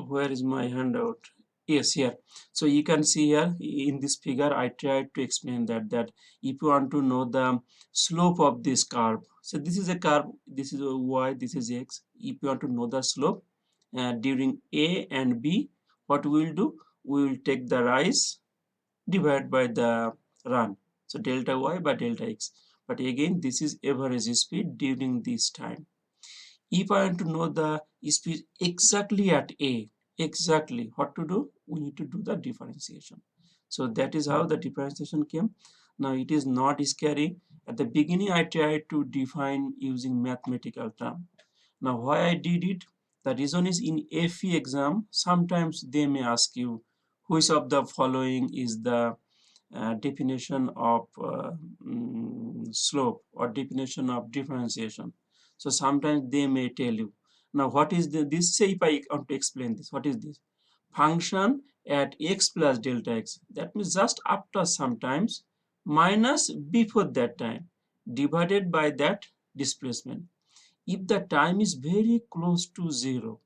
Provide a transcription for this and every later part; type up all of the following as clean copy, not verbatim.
Where is my handout? Yes, here. So you can see here in this figure I tried to explain that if you want to know the slope of this curve, so this is a curve, this is a y, this is x. If you want to know the slope during a and b, what we will do, we will take the rise divided by the run, so delta y by delta x. But again, this is average speed during this time. If I want to know the speed exactly at A, exactly what to do? We need to do the differentiation. So that is how the differentiation came. Now it is not scary. At the beginning I tried to define using mathematical term. Now why I did it? The reason is in FE exam, sometimes they may ask you which of the following is the definition of slope or definition of differentiation. So sometimes they may tell you. Now what is this? Say if I want to explain this, what is this? Function at x plus delta x. That means just after sometimes minus before that time divided by that displacement. If the time is very close to 0,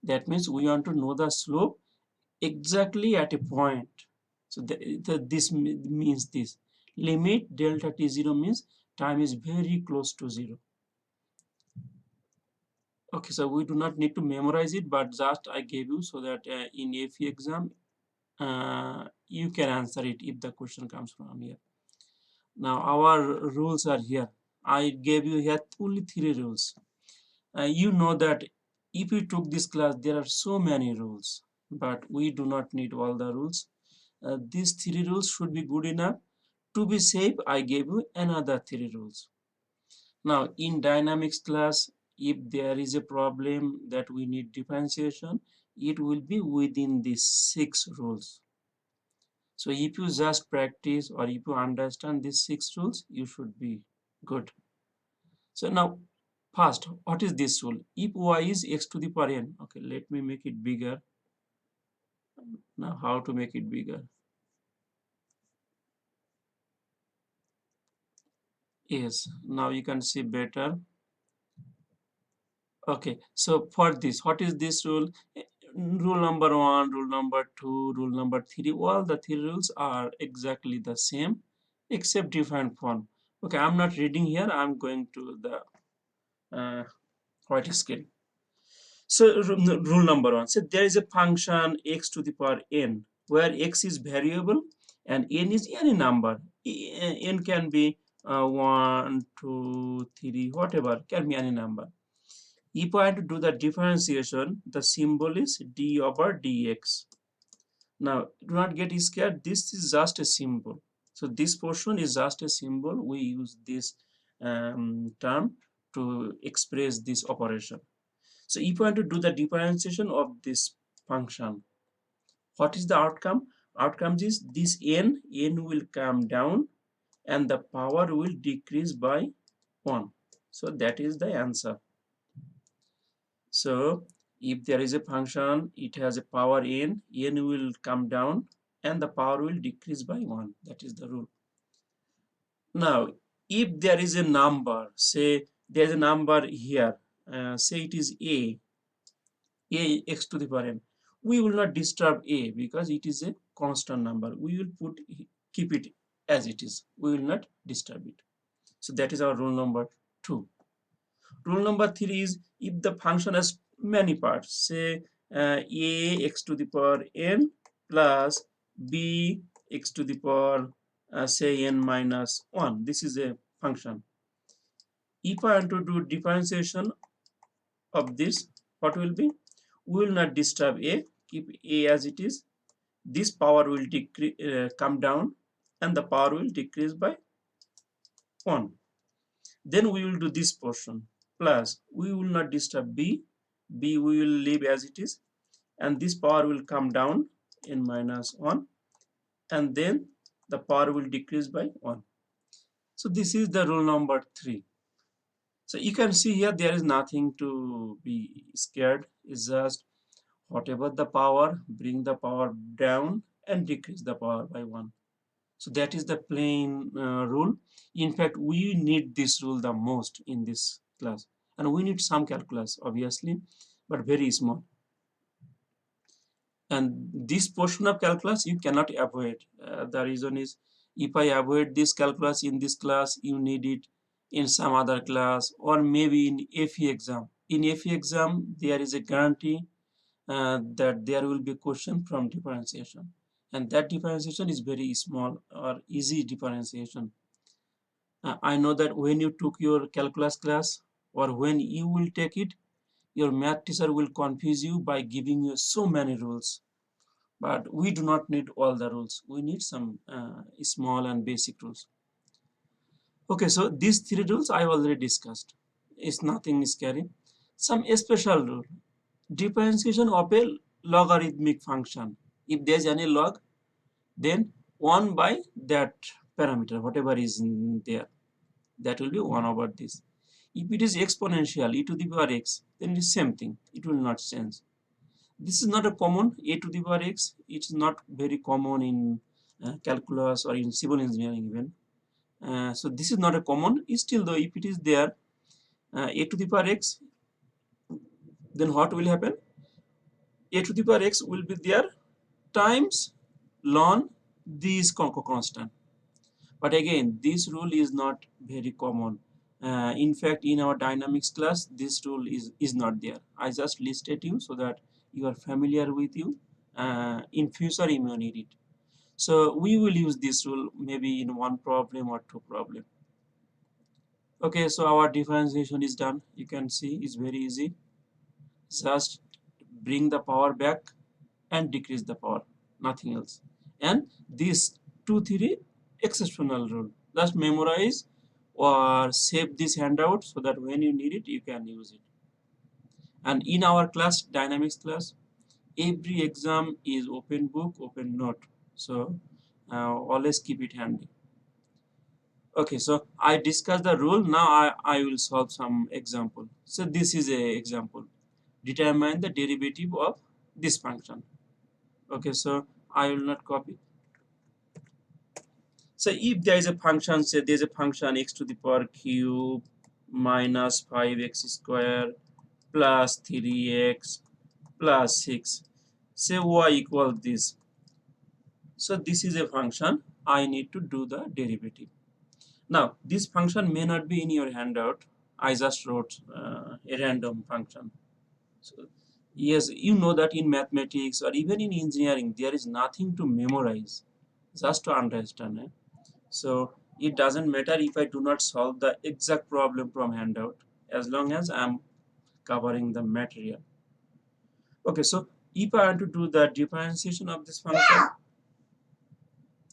that means we want to know the slope exactly at a point. So this means this limit delta t 0 means time is very close to 0. Okay, so we do not need to memorize it, but just I gave you so that in FE exam you can answer it if the question comes from here. Now our rules are here. I gave you here only 3 rules. You know that if you took this class, there are so many rules, but we do not need all the rules. These 3 rules should be good enough. To be safe, I gave you another 3 rules. Now in dynamics class, if there is a problem that we need differentiation, it will be within these 6 rules. So if you just practice or if you understand these 6 rules, you should be good. So now first, what is this rule? If y is x to the power n, okay, let me make it bigger. Now how to make it bigger? Yes, now you can see better. Okay, so for this, what is this rule? Rule number 1, rule number 2, rule number 3, all the 3 rules are exactly the same except different form. Okay, I'm not reading here, I'm going to the white scale. So rule number 1, so there is a function x to the power n where x is variable and n is any number. N can be 1, 2, 3, whatever, can be any number. If I want to do the differentiation, the symbol is d over dx. Now, do not get scared. This is just a symbol. So this portion is just a symbol. We use this term to express this operation. So if I want to do the differentiation of this function, what is the outcome? Outcome is this n will come down and the power will decrease by 1. So that is the answer. So if there is a function, it has a power n will come down and the power will decrease by 1. That is the rule. Now, if there is a number, say there is a number here, say it is a x to the power n, we will not disturb a because it is a constant number. We will keep it as it is. We will not disturb it. So that is our rule number 2. Rule number 3 is if the function has many parts, say a x to the power n plus b x to the power say n minus 1. This is a function. If I want to do differentiation of this, what will be? We will not disturb a, keep a as it is. This power will come down and the power will decrease by 1. Then we will do this portion plus we will not disturb b, we will leave as it is, and this power will come down in minus 1 and then the power will decrease by 1. So this is the rule number 3. So you can see here there is nothing to be scared. It's just whatever the power, bring the power down and decrease the power by 1. So that is the plain rule. In fact, we need this rule the most in this class, and we need some calculus obviously, but very small. And this portion of calculus you cannot avoid. The reason is, if I avoid this calculus in this class, you need it in some other class, or maybe in FE exam. In FE exam, there is a guarantee that there will be a question from differentiation, and that differentiation is very small or easy differentiation. I know that when you took your calculus class, or when you will take it, your math teacher will confuse you by giving you so many rules. But we do not need all the rules. We need some small and basic rules. Okay, so these three rules I already discussed. It's nothing scary. Some special rule. Differentiation of a logarithmic function. If there's any log, then 1 by that parameter, whatever is in there, that will be 1 over this. If it is exponential, e to the power x, then it's same thing. It will not change. This is not a common a to the power x. It's not very common in calculus or in civil engineering even. So this is not a common. Still though, if it is there, a to the power x, then what will happen? A to the power x will be there times ln this constant. But again, this rule is not very common. In fact, in our dynamics class, this rule is not there. I just listed you so that you are familiar with you. In future, you may need it. So we will use this rule maybe in one problem or two problem. Okay, so our differentiation is done. You can see it's very easy. Just bring the power back and decrease the power, nothing else. And this 2 3 exceptional rule, just memorize or save this handout so that when you need it you can use it. And in our class, dynamics class, every exam is open book, open note, so always keep it handy. Okay, so I discussed the rule. Now I will solve some example. So this is a example. Determine the derivative of this function. Okay, so I will not copy. So if there is a function, say there is a function x to the power cube minus 5x square plus 3x plus 6, say y equals this. So this is a function. I need to do the derivative. Now this function may not be in your handout. I just wrote a random function. So yes, you know that in mathematics or even in engineering there is nothing to memorize, just to understand. So it doesn't matter if I do not solve the exact problem from handout, as long as I'm covering the material. Okay, so if I want to do the differentiation of this function,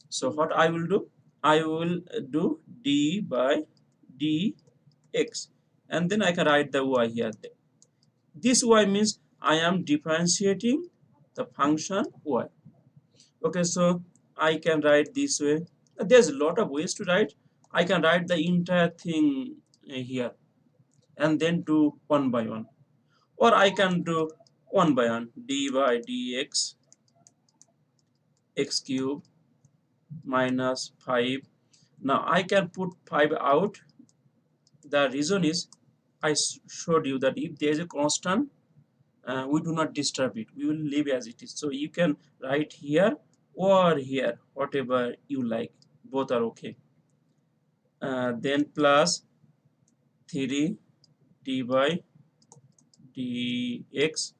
so what I will do, I will do d by dx, and then I can write the y here. This y means I am differentiating the function y. Okay, so I can write this way. There's a lot of ways to write. I can write the entire thing here and then do one by one, or I can do one by one, d by dx x cube minus 5. Now I can put 5 out. The reason is I showed you that if there is a constant, we do not disturb it. We will leave as it is. So you can write here or here, whatever you like. Both are okay. Then plus 3 d by dx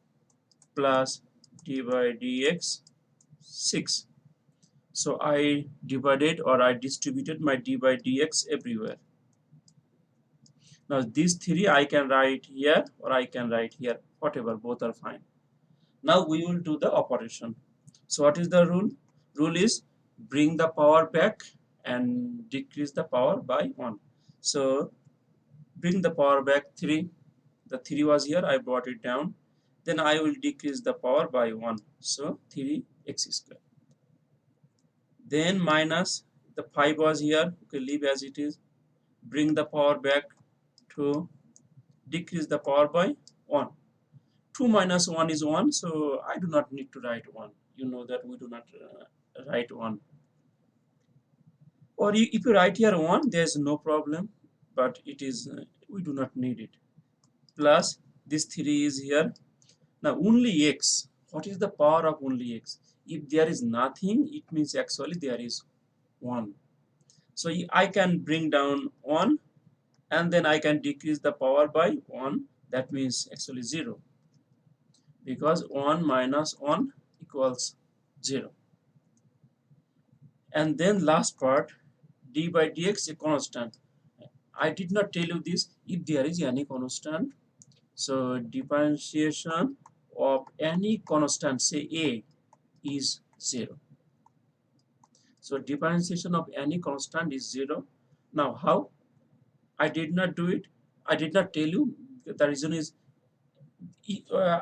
plus d by dx 6. So I divided or I distributed my d by dx everywhere. Now these 3 I can write here or I can write here, whatever, both are fine. Now we will do the operation. So what is the rule? Rule is bring the power back and decrease the power by 1. So bring the power back 3. The 3 was here, I brought it down. Then I will decrease the power by 1. So 3x square. Then minus the 5 was here, okay, leave as it is. Bring the power back to decrease the power by 1. 2 minus 1 is 1, so I do not need to write 1. You know that we do not write 1. Or if you write here 1, there is no problem, but it is we do not need it. Plus this 3 is here. Now only x, What is the power of only x? If there is nothing, it means actually there is 1. So I can bring down 1 and then I can decrease the power by 1. That means actually 0, because 1 minus 1 equals 0. And then last part, d by dx a constant. I did not tell you this. If there is any constant, so differentiation of any constant, say a, is 0. So differentiation of any constant is 0. Now how? I did not do it. I did not tell you. The reason is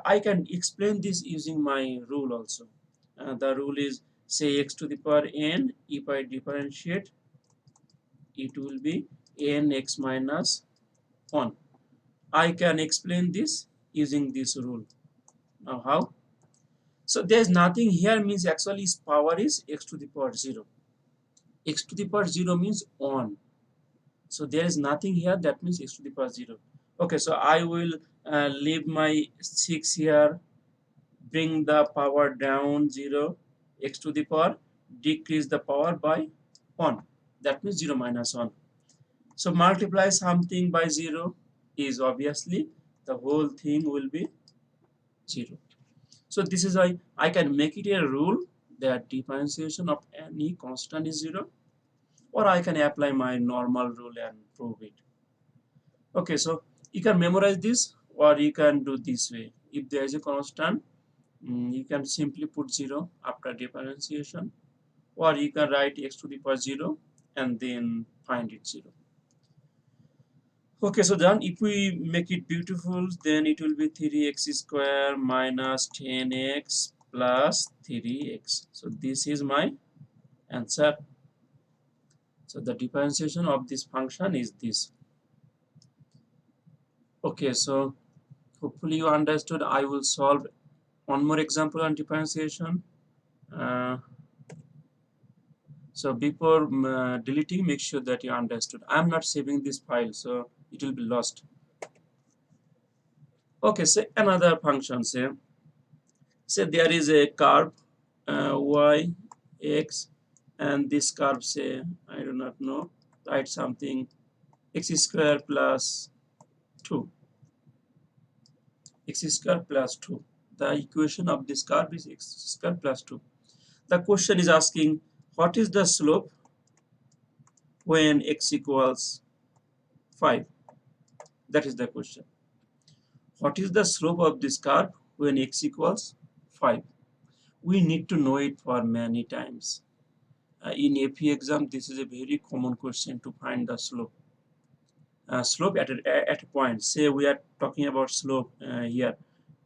I can explain this using my rule also. The rule is, say x to the power n. If I differentiate, it will be n x minus 1. I can explain this using this rule. Now how? So there is nothing here means actually its power is x to the power 0. X to the power 0 means 1. So there is nothing here, that means x to the power 0. Okay, so I will leave my 6 here, bring the power down 0, x to the power, decrease the power by 1. That means 0 minus 1. So multiply something by 0 is obviously the whole thing will be 0. So this is why I can make it a rule that differentiation of any constant is 0, or I can apply my normal rule and prove it. Okay, so you can memorize this or you can do this way. If there is a constant, you can simply put 0 after differentiation, or you can write x to the power 0 and then find it 0. Okay, so then if we make it beautiful, then it will be 3x square minus 10x plus 3x. So this is my answer. So the differentiation of this function is this. Okay, so hopefully you understood. I will solve one more example on differentiation. So before deleting, make sure that you understood. I'm not saving this file, so it will be lost. Okay, say another function. Say there is a curve y, x, and this curve, say, I do not know, write something, x square plus 2. X square plus 2. The equation of this curve is x square plus 2. The question is asking, what is the slope when x equals 5? That is the question. What is the slope of this curve when x equals 5? We need to know it for many times. In AP exam, this is a very common question to find the slope. Slope at a point. Say we are talking about slope here.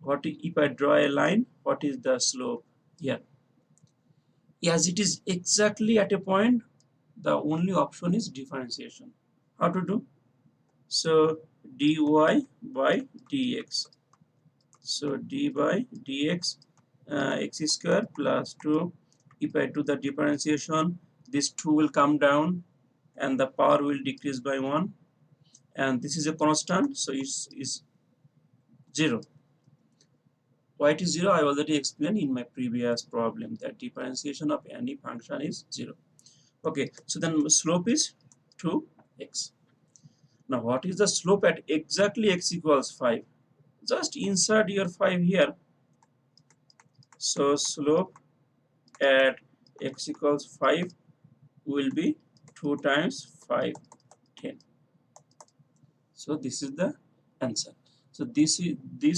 What if I draw a line? What is the slope here? As it is exactly at a point, the only option is differentiation. How to do? So dy by dx. So d by dx, x square plus 2. If I do the differentiation, this 2 will come down and the power will decrease by 1. And this is a constant, so it's 0. Why it is 0? I already explained in my previous problem that differentiation of any function is 0. Okay, so then slope is 2x. Now what is the slope at exactly x equals 5? Just insert your 5 here. So slope at x equals 5 will be 2 times 5, 10. So this is the answer. So this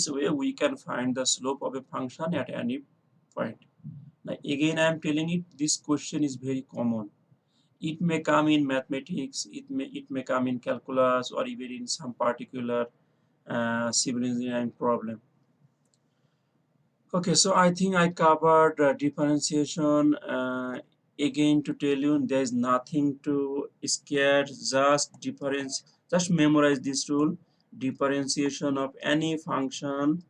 way we can find the slope of a function at any point. Now again I am telling it, this question is very common. It may come in mathematics, it may come in calculus, or even in some particular civil engineering problem. Okay, so I think I covered differentiation. Again, to tell you, there is nothing to scare. Just memorize this rule. Differentiation of any function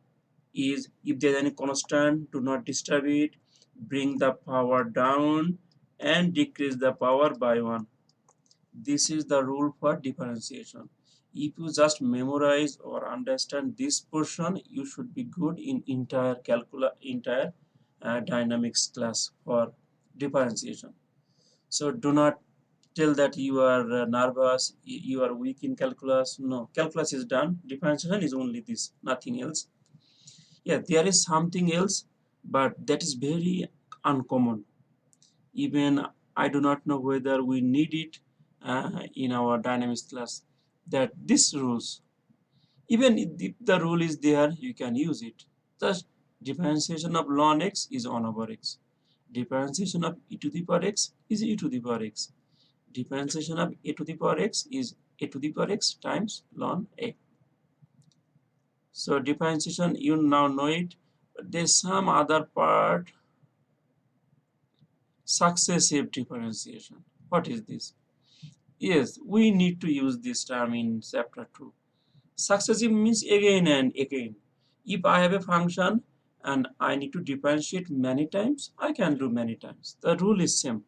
is, if there is any constant, do not disturb it. Bring the power down and decrease the power by 1. This is the rule for differentiation. If you just memorize or understand this portion, you should be good in entire dynamics class for differentiation. So do not tell that you are nervous, you are weak in calculus. No, calculus is done. Differentiation is only this, nothing else. Yeah, there is something else, but that is very uncommon. Even I do not know whether we need it in our dynamics class. That this rules, even if the rule is there, you can use it. Thus, differentiation of ln x is 1 over x. Differentiation of e to the power x is e to the power x. Differentiation of a to the power x is a to the power x times ln a. So differentiation, you now know it. But there's some other part, successive differentiation. What is this? Yes, we need to use this term in chapter 2. Successive means again and again. If I have a function and I need to differentiate many times, I can do many times. The rule is same.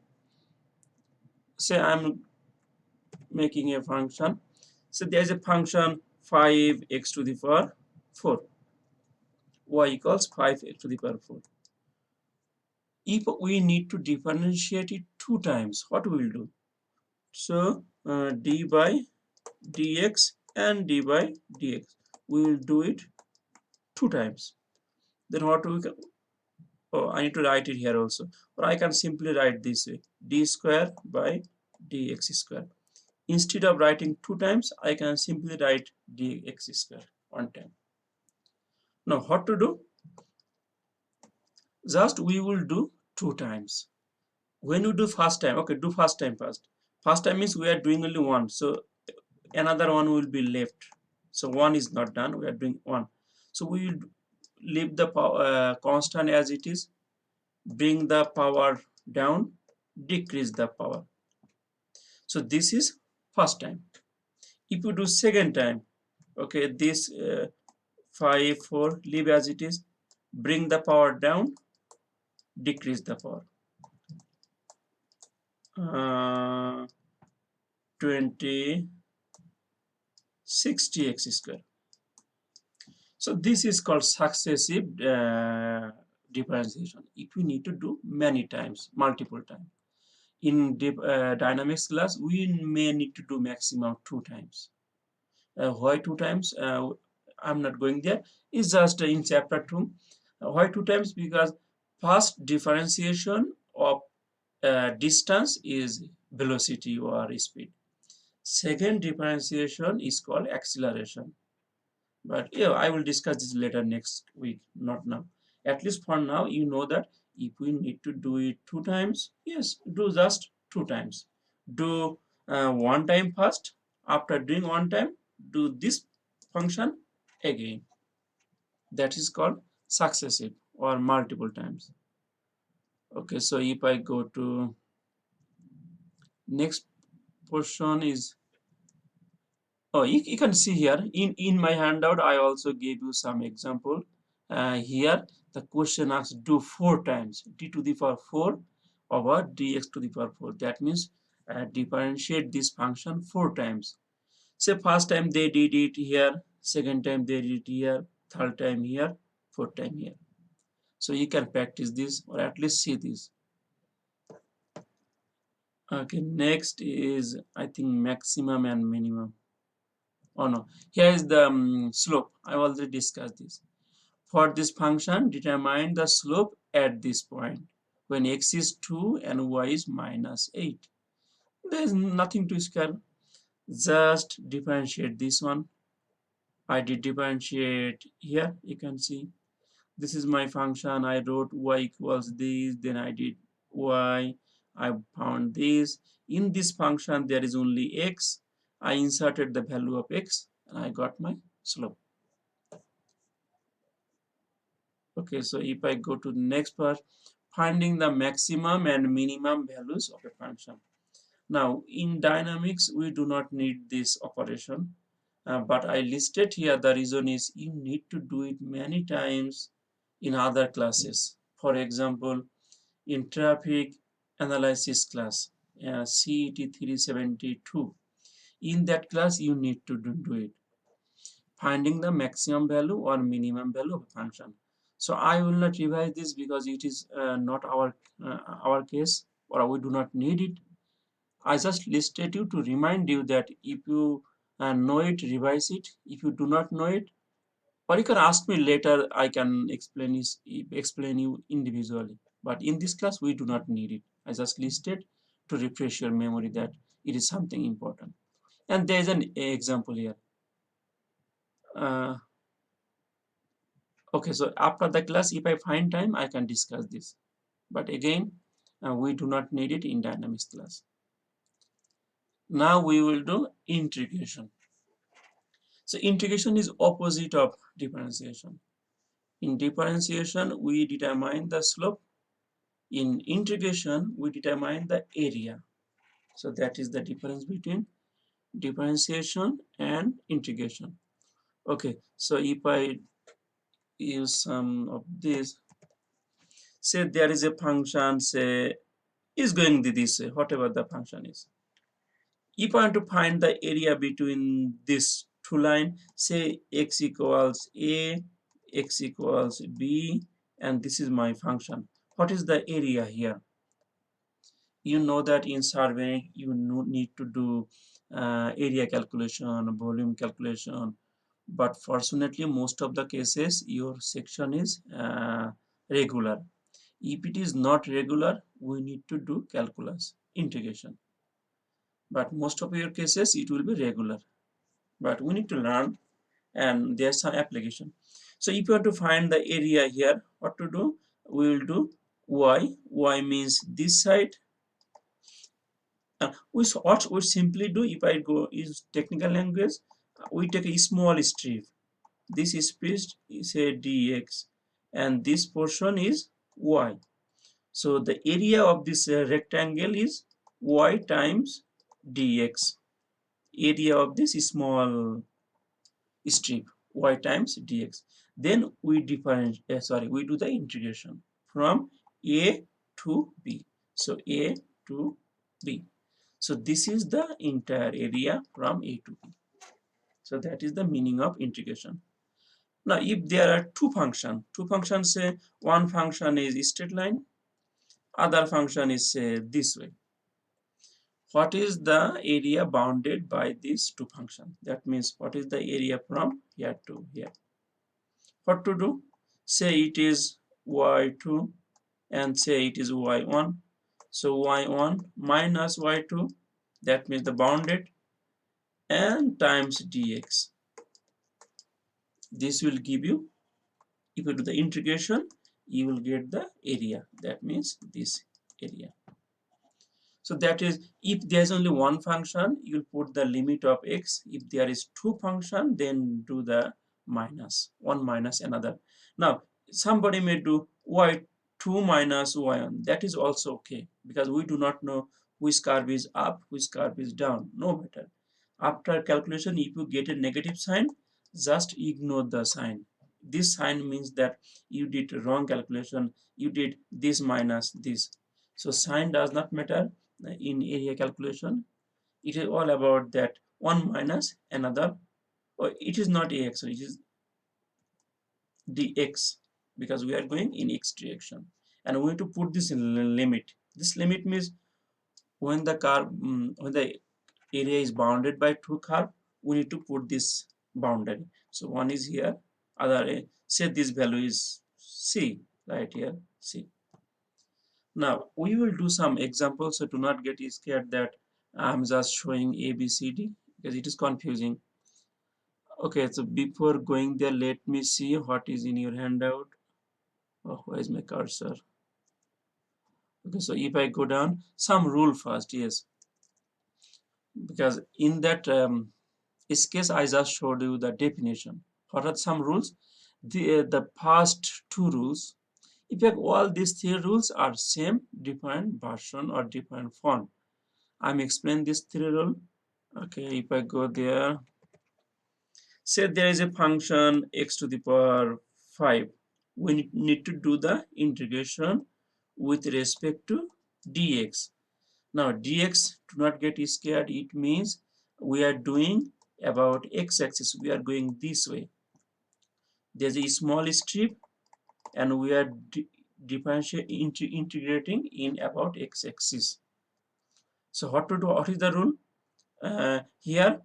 Say I'm making a function. So there is a function 5x to the power 4. Y equals 5x to the power 4. If we need to differentiate it 2 times, what we will do? So d by dx and d by dx. We will do it 2 times. Then what we can, oh, I need to write it here also. Or I can simply write this way, d square by dx square. Instead of writing 2 times, I can simply write dx square 1 time. Now what to do? Just we will do 2 times. When you do first time, okay, do first time first. First time means we are doing only 1. So another one will be left. So 1 is not done, we are doing 1. So we will leave the constant as it is, bring the power down, decrease the power. So this is first time. If you do second time, okay, this 5 4 leave as it is, bring the power down, decrease the power, 20 60x square. So this is called successive differentiation. If we need to do many times, multiple times. In dynamics class, we may need to do maximum 2 times. Why 2 times? I'm not going there. It's just in chapter 2. Why 2 times? Because first differentiation of distance is velocity or speed. Second differentiation is called acceleration. But yeah, I will discuss this later next week, not now. At least for now, you know that if we need to do it 2 times, yes, do just 2 times. Do 1 time first. After doing 1 time, do this function again. That is called successive or multiple times. Okay, so if I go to next portion is, oh, you can see here in my handout, I also gave you some example. Here, the question asks do 4 times d to the power 4 over dx to the power 4. That means differentiate this function 4 times. Say first time they did it here, second time they did it here, third time here, fourth time here. So you can practice this or at least see this. Okay, next is I think maximum and minimum. Oh no, here is the slope. I already discussed this. For this function, determine the slope at this point when x is 2 and y is minus 8. There is nothing to scale. Just differentiate this one. I did differentiate here. You can see this is my function. I wrote y equals this. Then I did y. I found this. In this function, there is only x. I inserted the value of x and I got my slope. Okay, so if I go to the next part, finding the maximum and minimum values of a function. Now, in dynamics, we do not need this operation, but I listed here the reason is you need to do it many times in other classes. For example, in traffic analysis class, CET 372, In that class, you need to do it. Finding the maximum value or minimum value of a function. So I will not revise this because it is not our case, or we do not need it. I just listed you to remind you that if you know it, revise it. If you do not know it, or you can ask me later, I can explain you individually. But in this class, we do not need it. I just listed to refresh your memory that it is something important. And there is an example here. Uh, okay, so after the class, if I find time, I can discuss this. But again, we do not need it in dynamics class. Now we will do integration. So integration is opposite of differentiation. In differentiation, we determine the slope. In integration, we determine the area. So that is the difference between differentiation and integration. Okay, so if I use some of this, say there is a function, say is going this way, whatever the function is. If I want to find the area between this two lines, say x equals a, x equals b, and this is my function. What is the area here? You know that in surveying you need to do area calculation, volume calculation, but fortunately most of the cases your section is regular. If it is not regular, we need to do calculus, integration. But most of your cases it will be regular. But we need to learn, and there's some application. So if you want to find the area here, what to do? We will do y. Y means this side. What we simply do, if I go use technical language, we take a small strip. This strip is a dx, and this portion is y. So the area of this rectangle is y times dx. Area of this small strip, y times dx. Then we we do the integration from a to b. So a to b. So this is the entire area from A to B. So that is the meaning of integration. Now, if there are two functions say one function is straight line, other function is say this way. What is the area bounded by these two functions? That means what is the area from here to here? What to do? Say it is y2 and say it is y1. So y1 minus y2, that means the bounded, and times dx. This will give you, if you do the integration, you will get the area. That means this area. So that is, if there is only one function, you will put the limit of x. If there is two function, then do the minus, one minus another. Now, somebody may do y2 minus y1. That is also okay, because we do not know which curve is up, which curve is down. No matter. After calculation, if you get a negative sign, just ignore the sign. This sign means that you did wrong calculation. You did this minus this. So sign does not matter in area calculation. It is all about that one minus another, or it is not ax, so it is dx, because we are going in x direction, and we need to put this in limit. This limit means when the curve, when the area is bounded by two curve, we need to put this boundary. So one is here, other say this value is c, right here c. Now we will do some examples, so do not get scared that I'm just showing A, B, C, D, because it is confusing. Okay, so before going there, let me see what is in your handout. Oh, where is my cursor? Okay, so if I go down, some rule first, yes, because in that case I just showed you the definition. What are some rules? The first two rules, in fact, all these three rules are same, different version or different font. I'm explaining this three rule. Okay, if I go there, say there is a function x to the power 5. We need to do the integration with respect to dx. Now dx, do not get scared. It means we are doing about x-axis, we are going this way. There's a small strip and we are integrating in about x-axis. So what to do? What is the rule? Here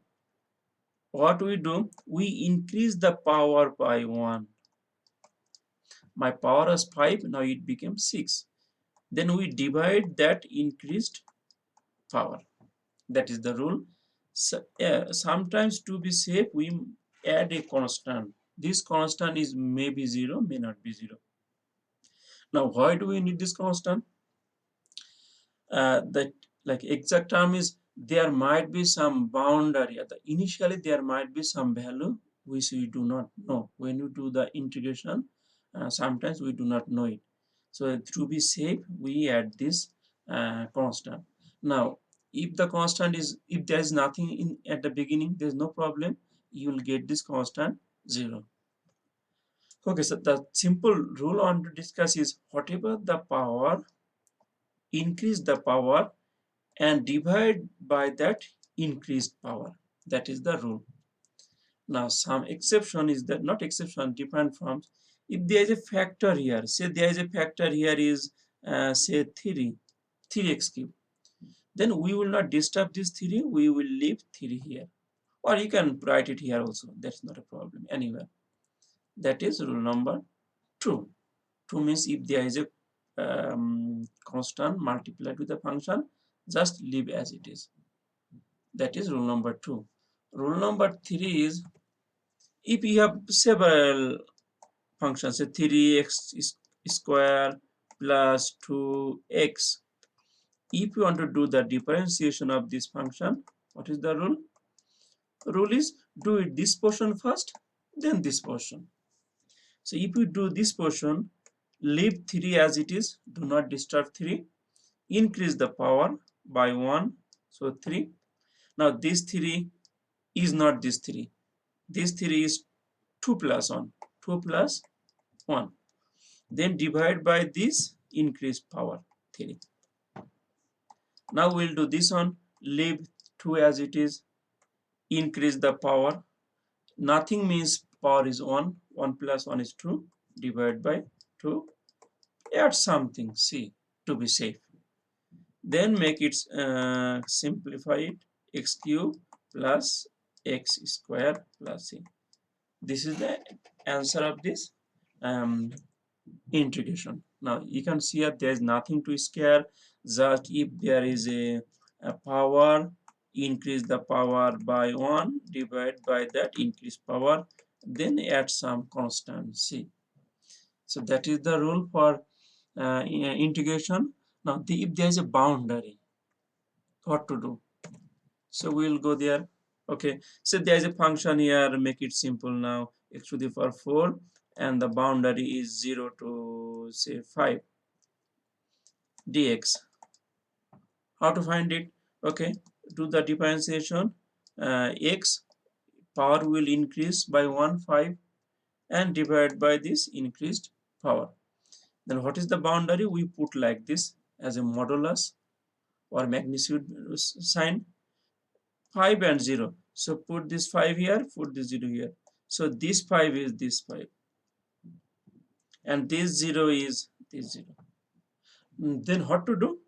what we do, we increase the power by 1. My power was 5, now it became 6. Then we divide that increased power. That is the rule. So, sometimes to be safe we add a constant. This constant is maybe 0, may not be 0. Now why do we need this constant? That like exact term is there might be some boundary. Initially there might be some value which we do not know. When you do the integration, sometimes we do not know it. So to be safe, we add this constant. Now, if the constant is, if there is nothing in at the beginning, there is no problem. You will get this constant 0. Okay, so the simple rule on to discuss is whatever the power, increase the power and divide by that increased power. That is the rule. Now some exception is that, not exception, different forms. If there is a factor here, say there is a factor here is say 3x cube, then we will not disturb this 3, we will leave 3 here, or you can write it here also, that's not a problem anywhere. That is rule number 2. 2 means if there is a constant multiplied with a function, just leave as it is. That is rule number 2. Rule number 3 is if you have several functions, say 3x square plus 2x. If you want to do the differentiation of this function, what is the rule? Rule is do it this portion first, then this portion. So if you do this portion, leave 3 as it is, do not disturb 3, increase the power by 1, so 3. Now this 3 is not this 3. This 3 is 2 plus 1. 2 plus 1. Then divide by this increased power 3. Now we'll do this one. Leave 2 as it is. Increase the power. Nothing means power is 1. 1 plus 1 is 2. Divide by 2. Add something c to be safe. Then make it simplify it. X cube plus x square plus c. This is the answer of this integration. Now you can see that there is nothing to scare. Just if there is a power, increase the power by 1, divide by that increased power, then add some constant c. So that is the rule for integration. Now if there is a boundary, what to do? So we'll go there. Okay, so there is a function here, make it simple now, x to the power 4, and the boundary is 0 to say 5 dx. How to find it? Okay, do the differentiation. X power will increase by 1 5 and divide by this increased power. Then what is the boundary? We put like this as a modulus or magnitude sign, 5 and 0. So put this 5 here, put this 0 here. So this 5 is this 5 and this 0 is this 0. Then what to do?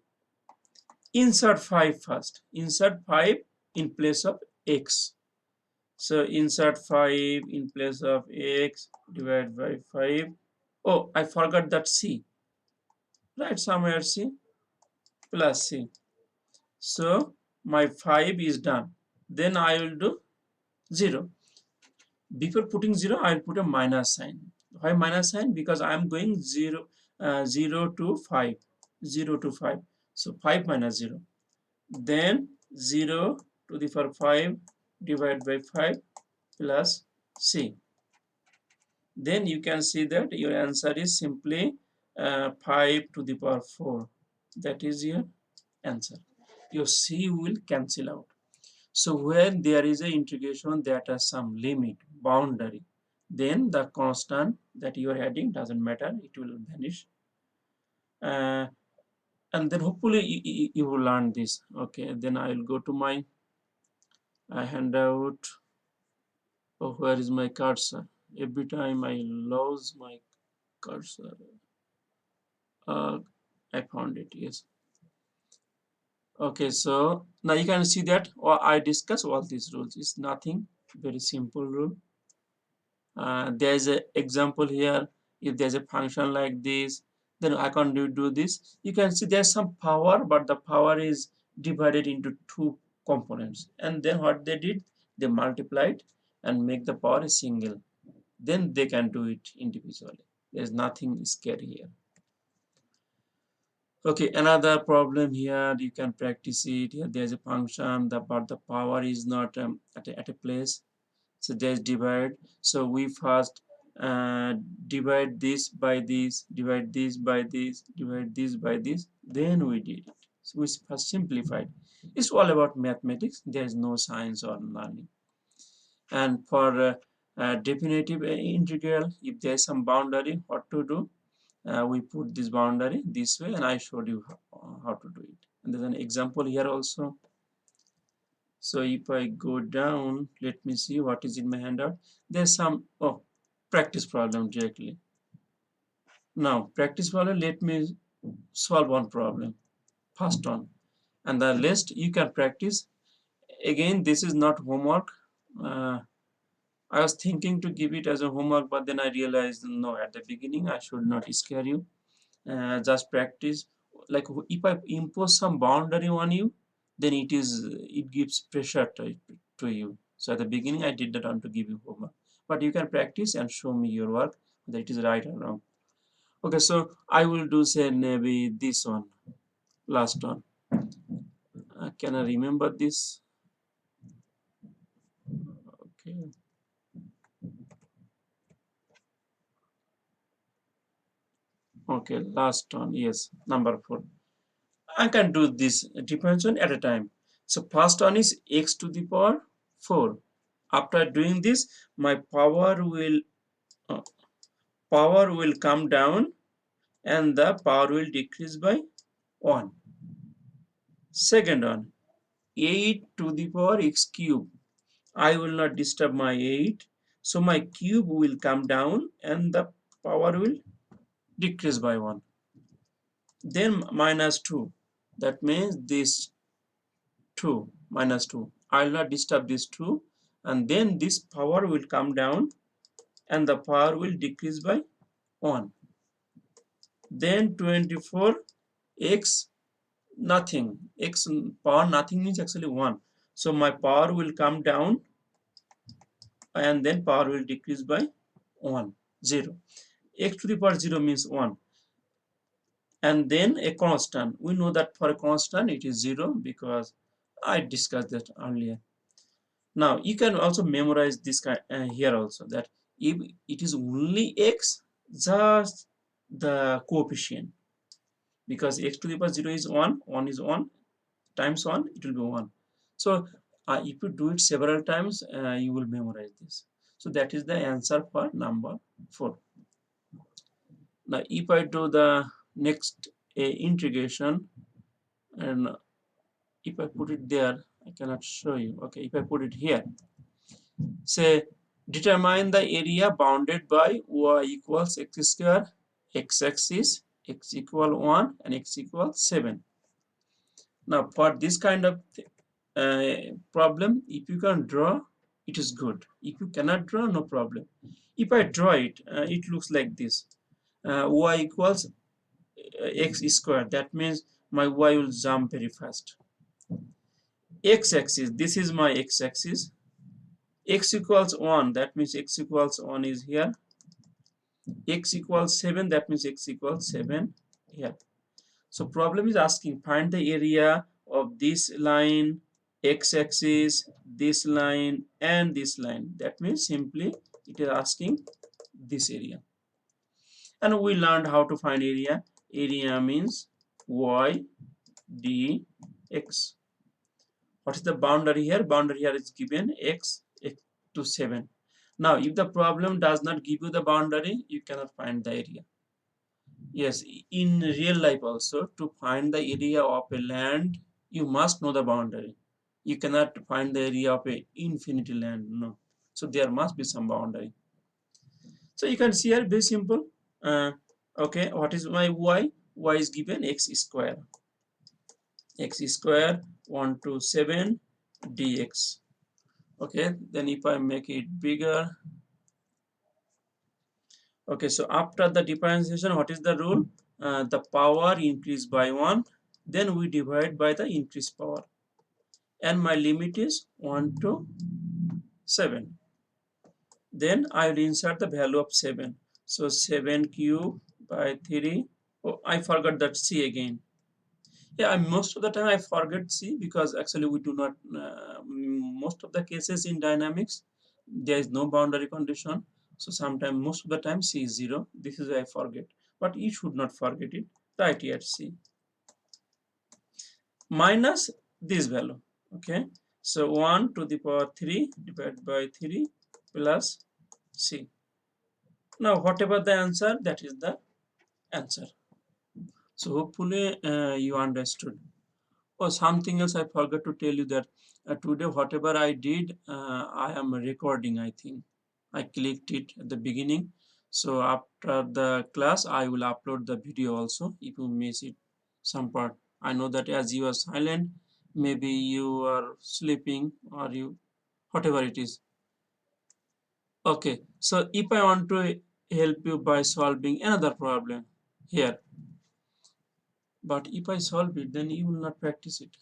Insert 5 first. Insert 5 in place of x. So insert 5 in place of x, divided by 5. Oh, I forgot that c. Right, somewhere c plus c. So my 5 is done. Then I will do 0. Before putting 0, I will put a minus sign. Why minus sign? Because I am going 0, 0 to 5. 0 to 5. So 5 minus 0. Then 0 to the power 5 divided by 5 plus c. Then you can see that your answer is simply 5 to the power 4. That is your answer. Your c will cancel out. So when there is a integration that has some limit, boundary, then the constant that you are adding doesn't matter, it will vanish. And then hopefully you will learn this. Okay, then I will go to my I hand out. Oh, where is my cursor? Every time I lose my cursor. uh, I found it. Yes. Okay, so now you can see that I discuss all these rules. It's nothing, very simple rule. There's an example here. If there's a function like this, then I can do this. You can see there's some power, but the power is divided into two components. And then what they did, they multiplied and make the power a single. Then they can do it individually. There's nothing scary here. Okay, another problem here, you can practice it. Here there's a function, but the power is not at a place. So there's divide. So we first uh, divide this by this, divide this by this, divide this by this. Then we did it. So we first simplified. It's all about mathematics. There's no science or learning. And for definitive integral, if there's some boundary, what to do? We put this boundary this way, and I showed you how to do it. And there's an example here also. So if I go down, let me see what is in my handout. There's some practice problem directly. Now practice problem, let me solve one problem. First one, and the rest you can practice. Again, this is not homework. uh, I was thinking to give it as a homework, but then I realized no, at the beginning I should not scare you. Just practice. Like if I impose some boundary on you, then it gives pressure to you. So at the beginning I did not want to give you homework, but you can practice and show me your work whether it is right or wrong. Okay, so I will do, say, maybe this one, last one. Can I remember this? Okay. Okay, last one. Yes, number 4. I can do this differentiation at a time. So first one is x to the power 4. After doing this, my uh, power will come down and the power will decrease by 1. Second one, 8 to the power x cube. I will not disturb my 8. So my cube will come down and the power will decrease by 1. Then minus 2. That means this 2 minus 2. I will not disturb this 2, and then this power will come down and the power will decrease by 1. Then 24 x nothing. X power nothing means actually 1. So my power will come down and then power will decrease by 1, 0. X to the power 0 means 1. And then a constant. We know that for a constant it is 0 because I discussed that earlier. Now you can also memorize this here also, that if it is only x, just the coefficient, because x to the power 0 is 1, 1 is 1 times 1, it will be 1. So if you do it several times, you will memorize this. So that is the answer for number 4. Now if I do the next integration, and if I put it there, I cannot show you. Okay, if I put it here, say determine the area bounded by y equals x square, x-axis, x equal 1 and x equal 7. Now for this kind of problem, if you can draw, it is good. If you cannot draw, no problem. If I draw it, it looks like this. Y equals x square. That means my y will jump very fast. X-axis, this is my x-axis. X equals 1, that means x equals 1 is here. X equals 7, that means x equals 7 here. So problem is asking find the area of this line, x-axis, this line and this line. That means simply it is asking this area. And we learned how to find area. Area means y dx. What is the boundary here? Boundary here is given x to 7. Now if the problem does not give you the boundary, you cannot find the area. Yes, in real life also, to find the area of a land, you must know the boundary. You cannot find the area of a infinity land, no. So there must be some boundary. So you can see here, very simple. Okay, what is my y? Y is given x square. X square 127 dx. Okay, then if I make it bigger, okay, so after the differentiation, what is the rule? The power increase by 1, then we divide by the increased power, and my limit is 1 to 7. Then I will insert the value of 7. So 7 cube by 3. Oh, I forgot that c again. Yeah, most of the time I forget c because actually we do not, most of the cases in dynamics, there is no boundary condition. So sometimes, most of the time, c is 0. This is why I forget. But you should not forget it. Write here c minus this value. Okay. So 1 to the power 3 divided by 3 plus c. Now, whatever the answer, that is the answer. So hopefully you understood. Oh, something else I forgot to tell you, that today whatever I did, I am recording, I think. I clicked it at the beginning. So after the class, I will upload the video also if you miss it some part. I know that as you are silent, maybe you are sleeping or you, whatever it is. Okay, so if I want to help you by solving another problem here, but if I solve it, then you will not practice it.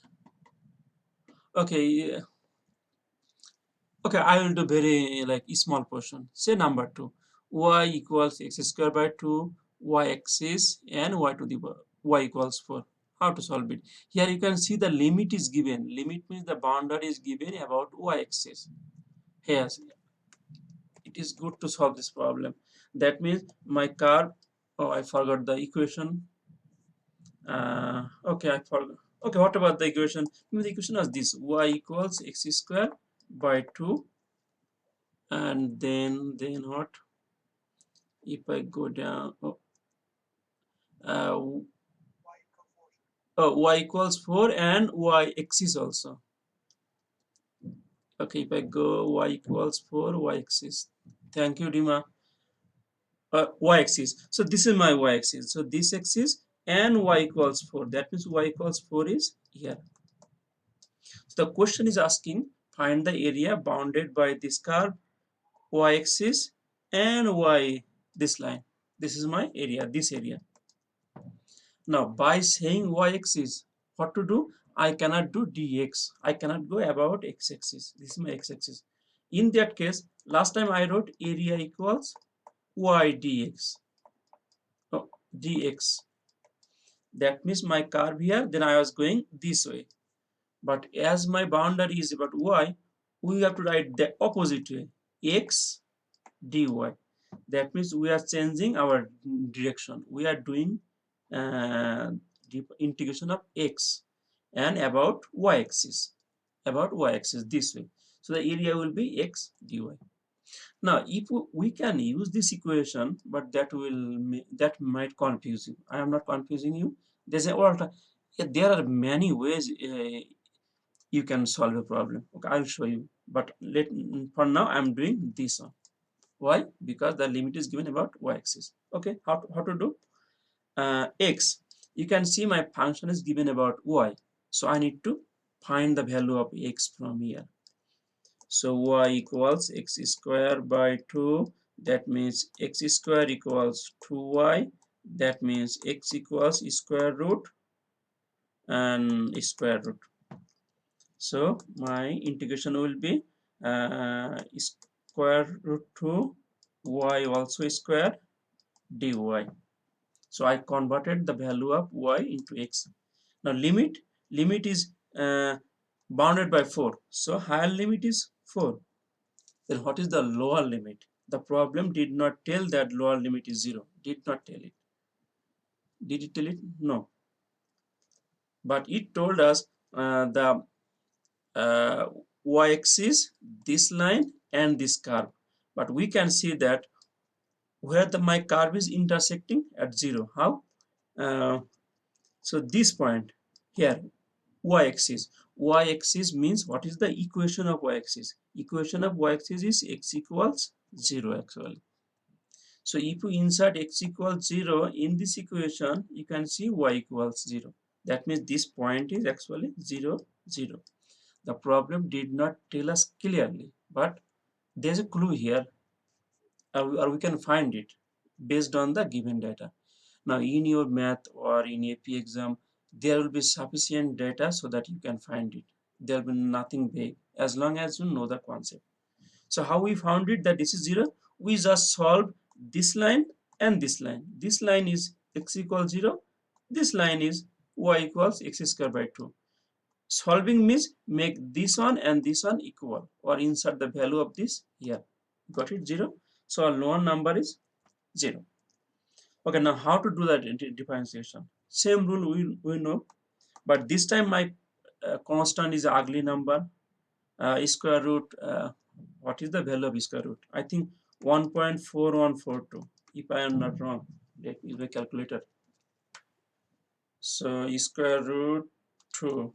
Okay, yeah. Okay, I will do very like small portion. Say number 2, y equals x square by 2, y axis, and y to the y equals 4. How to solve it? Here you can see the limit is given. Limit means the boundary is given about y axis. Here it is good to solve this problem. That means my curve. Oh, I forgot the equation. Okay, I forgot. Okay, what about the equation? The equation is this: y equals x square by 2, and then what? If I go down, uh, y equals 4 and y axis also. Okay, if I go y equals 4, y axis. Thank you, Dima. Y axis. So this is my y axis. So this axis and y equals 4. That means y equals 4 is here. So the question is asking, find the area bounded by this curve, y axis, and y, this line. This is my area, this area. Now, by saying y-axis, what to do? I cannot do dx. I cannot go about x-axis. This is my x-axis. In that case, last time I wrote area equals y dx. Oh, dx. That means my curve here, then I was going this way. But as my boundary is about y, we have to write the opposite way. X dy. That means we are changing our direction. We are doing the integration of x and about y-axis, this way. So the area will be x dy. Now, if we can use this equation, but that might confuse you. I am not confusing you. There's a there are many ways you can solve a problem. Okay, I'll show you. But for now, I'm doing this one. Why? Because the limit is given about y-axis. Okay, how to do? X. You can see my function is given about y. So I need to find the value of x from here. So y equals x square by 2. That means x square equals 2y. That means x equals square root and square root. So my integration will be square root 2 y also square dy. So I converted the value of y into x. Now limit is bounded by 4. So higher limit is 4. Then what is the lower limit? The problem did not tell that lower limit is 0. Did not tell it. Did it tell it? No. But it told us the y-axis, this line, and this curve. But we can see that where my curve is intersecting at 0. How? So this point here, y-axis. Y-axis means what is the equation of y-axis? Equation of y-axis is x equals 0 actually. So if you insert x equals 0 in this equation, you can see y equals 0. That means this point is actually 0, 0. The problem did not tell us clearly, but there's a clue here, or we can find it based on the given data. Now, in your math or in AP exam, there will be sufficient data so that you can find it. There will be nothing vague as long as you know the concept. So how we found it that this is 0? We just solved this line and this line. This line is x equals 0. This line is y equals x squared by 2. Solving means make this one and this one equal, or insert the value of this here. Got it? 0. So our lower number is 0. Okay, now how to do that differentiation? Same rule we know, but this time my constant is ugly number. Square root, what is the value of square root? I think 1.4142, if I am not wrong. Let me use a calculator. So square root 2,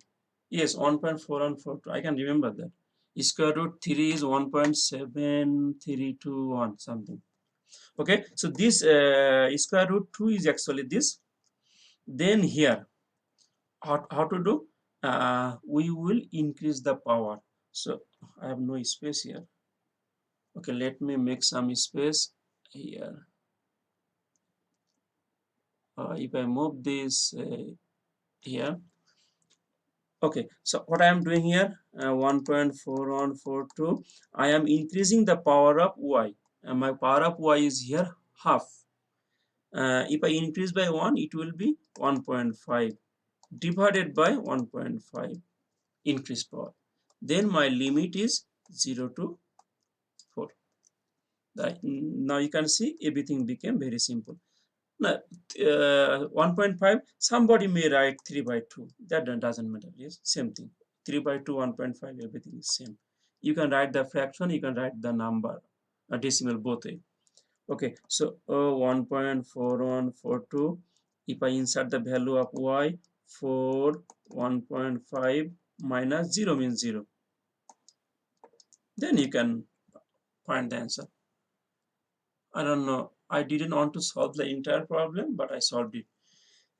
yes, 1.4142, I can remember that. Square root 3 is 1.7321 something. Okay, so this square root 2 is actually this. Then here, how to do? We will increase the power. So I have no space here. Okay, let me make some space here. If I move this here, okay, so what I am doing here, 1.4142, I am increasing the power of y, and my power of y is here half. If I increase by 1, it will be 1.5 divided by 1.5 increased power. Then my limit is 0 to 4. Now you can see everything became very simple. Now 1.5, somebody may write 3 by 2. That doesn't matter. Yes, same thing. 3 by 2, 1.5, everything is same. You can write the fraction, you can write the number, a decimal both way. Okay, so 1.4142. If I insert the value of y, 4, 1.5 minus 0 means 0. Then you can find the answer. I don't know. I didn't want to solve the entire problem, but I solved it.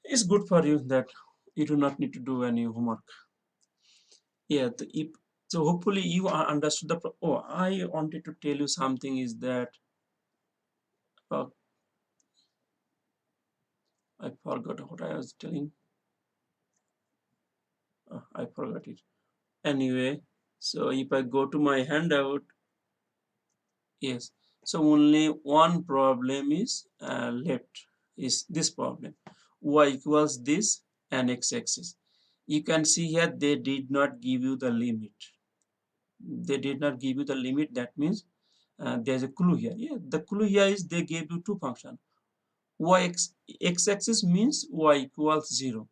It's good for you that you do not need to do any homework. Yeah, so hopefully you understood the oh, I wanted to tell you something is that uh, I forgot what I was telling. I forgot it. Anyway, so if I go to my handout, yes, so only one problem is left, is this problem. Y equals this and x-axis. You can see here they did not give you the limit. They did not give you the limit. That means there's a clue here. Yeah, the clue here is they gave you two functions. X-axis means y equals 0.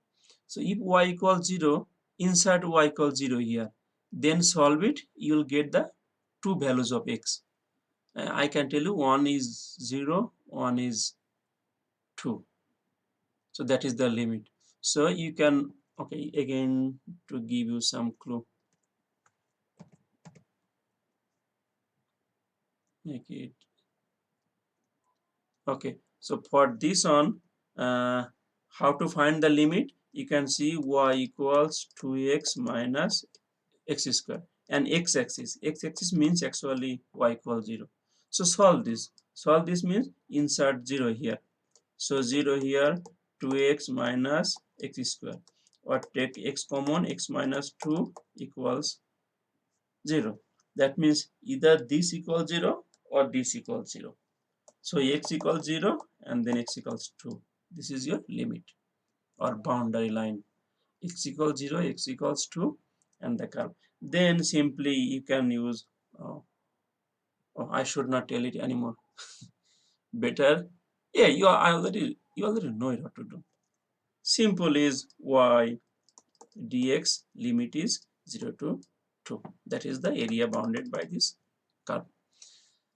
So if y equals 0, insert y equals 0 here. Then solve it, you will get the two values of x. I can tell you one is 0, one is 2. So that is the limit. So you can, okay, again to give you some clue. Make it, okay, so for this one, how to find the limit? You can see y equals 2x minus x square, and x-axis means actually y equals 0. So solve this means insert 0 here. So 0 here, 2x minus x square, or take x common, x minus 2 equals 0. That means either this equals 0 or this equals 0. So x equals 0 and then x equals 2. This is your limit or boundary line. X equals 0, x equals 2, and the curve. Then simply you can use, I should not tell it anymore. Better, yeah, you already know it what to do. Simple is y dx, limit is 0 to 2. That is the area bounded by this curve.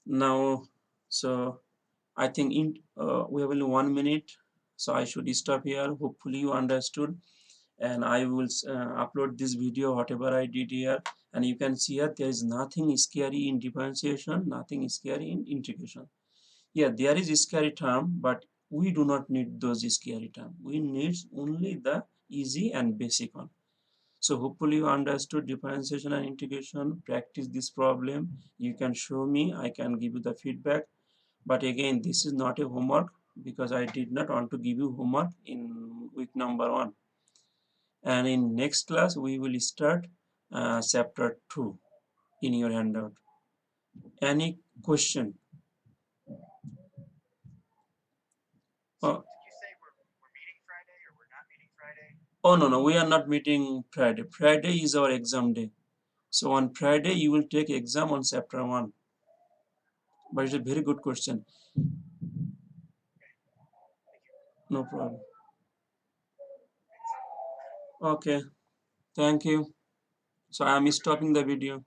Now, so I think we have only 1 minute, so I should stop here. Hopefully you understood. and I will upload this video whatever I did here, and you can see here there is nothing scary in differentiation, nothing scary in integration. Yeah, there is a scary term, but we do not need those scary term. We need only the easy and basic one. So hopefully you understood differentiation and integration. Practice this problem. You can show me, I can give you the feedback. But again, this is not a homework because I did not want to give you homework in week number 1. And in next class, we will start chapter 2 in your handout. Any question? Oh, oh no, no, we are not meeting Friday. Friday is our exam day. So on Friday, you will take exam on chapter 1. But it's a very good question. No problem. Okay, thank you. So I am stopping the video.